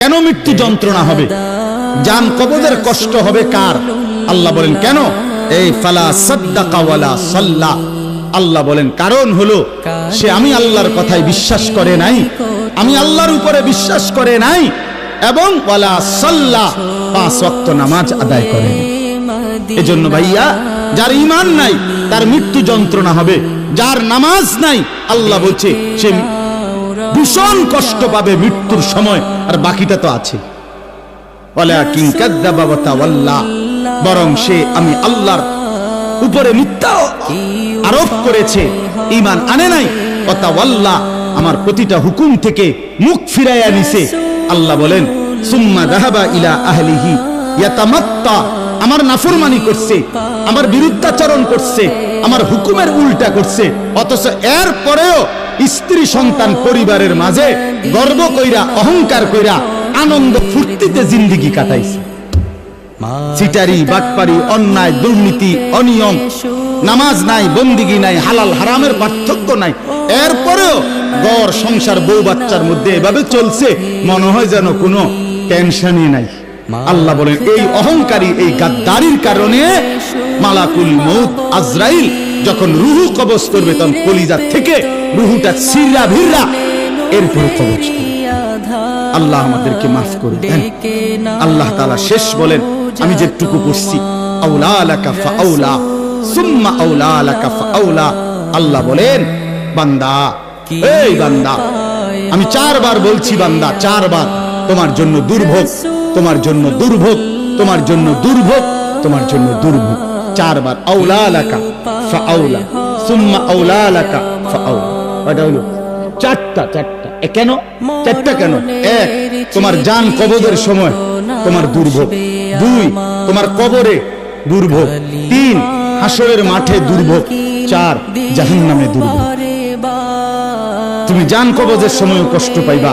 কেন মৃত্যু যন্ত্রণা হবে, জান কবজের কষ্ট হবে কার? আল্লাহ বলেন কেন? এই ফালা সাদ্দাকা ওয়ালা সাল্লা, আল্লাহ বলেন কারণ হলো সে আমি আল্লাহর কথায় বিশ্বাস করে নাই, আমি আল্লাহর উপরে বিশ্বাস করে নাই, এবং ওয়ালা সাল্লা, 5 ওয়াক্ত নামাজ আদায় করে নাই। এজন্য ভাইয়া, যার ঈমান নাই তার মৃত্যু যন্ত্রণা হবে, যার নামাজ নাই আল্লাহ বলছে সে ভীষণ কষ্ট পাবে মৃত্যুর সময়, আর বাকিটা তো আছে। ওয়ালাকিন কাযযাবা ওয়া তাওয়াল্লা, বরং সে আমি আল্লাহর উপরে মিথ্যা আরোপ করেছে, ঈমান আনে নাই। ওয়া তাওয়াল্লা, আমার প্রতিটা হুকুম থেকে মুখ ফিরাইয়া নিছে। আল্লাহ বলেন সুম্মা যাহাবা ইলা আহলিহি ইয়াতামাত্তা, আমার নাফরমানি করছে, আমার বিরুদ্ধাচরণ করছে, আমার হুকুমের উল্টা করছে, অথচ এর পরেও স্ত্রী সন্তান পরিবারের মাঝে গর্ব কইরা অহংকার কইরা আনন্দ ফুর্তিতে জিন্দেগি কাটাইছে। চিটারি বাটপারি, অন্যায় দুর্নীতি অনিয়ম, নামাজ নাই, বন্দিগি নাই, হালাল হারামের পার্থক্য নাই, এরপরেও গড় সংসার বউ বাচ্চার মধ্যে এভাবে চলছে, মনে হয় যেন কোনো টেনশনই নাই। আল্লাহ বলেন এই অহংকারী, এই গাদ্দারির কারণে মালাকুল মউত আজরাইল যখন রুহু কবজ করবে তখন কলিজা থেকে রুহুটা ছিঁড়া ভিড়া এরপর কবজ করবে। আল্লাহ আমাদেরকে মাফ করে দেন। আল্লাহ তাআলা শেষ বলেন, আমি যেটুকু পড়ছি, আউলা লাকা ফাআউলা সুম্মা আউলা লাকা ফাআউলা। আল্লাহ বলেন বান্দা, এই বান্দা, আমি 4 বার বলছি বান্দা, 4 বার তোমার জন্য দুর্ভোগ, তোমার জন্য দুর্ভোগ, তোমার জন্য দুর্ভোগ, তোমার জন্য দুর্ভোগ। 4 বার আউলা লাকা ফাআউলা সুম্মা আউলা লাকা ফাআউলা। এটা হলো 4টা। কেন 4টা কেন? 1, তোমার জান কবজের সময় তোমার দুর্ভোগ, 2, তোমার কবরে দুর্ভোগ, 3, হাসরের মাঠে দুর্ভোগ, 4, জাহান্নামে দুর্ভোগ। তুমি জান কবজের সময়ও কষ্ট পাইবা,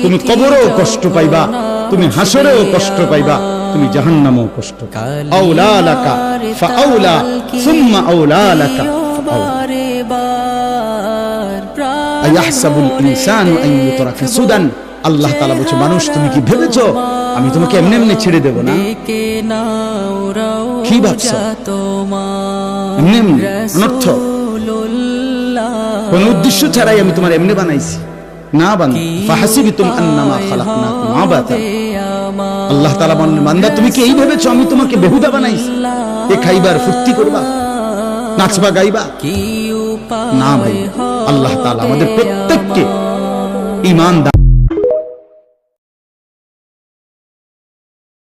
তুমি কবরেও কষ্ট পাইবা, তুমি হাসরেও কষ্ট পাইবা, তুমি জাহান্নামেও কষ্ট পাইবা। আউলা লাকা ফাআউলা সুম্মা আউলা লাকা ফাআউলা। আয়াহসাবুল ইনসানু আন ইউতরাকা সুদান। আল্লাহ তাআলা বলছে, মানুষ তুমি কি ভেবেছো আমি তোমাকে এমনি এমনি ছেড়ে দেব না? কি ভাবছো? এমনি এমনি অনর্থ কোন উদ্দেশ্য ছাড়াই আমি তোমার এমনি বানাইছি না? বান্দা ফাহাসিবতুম আন্নামা খালাকনাকুম আবাতা। আল্লাহ তাআলা বলেন, বান্দা তুমি কি এই ভেবেছো আমি তোমাকে বেহুদা বানাইছি? এ খাইবার ফুর্তি করবা, নাচবা গাইবা? না ভাই, আল্লাহ তাআলা আমাদের প্রত্যেককে ঈমান দান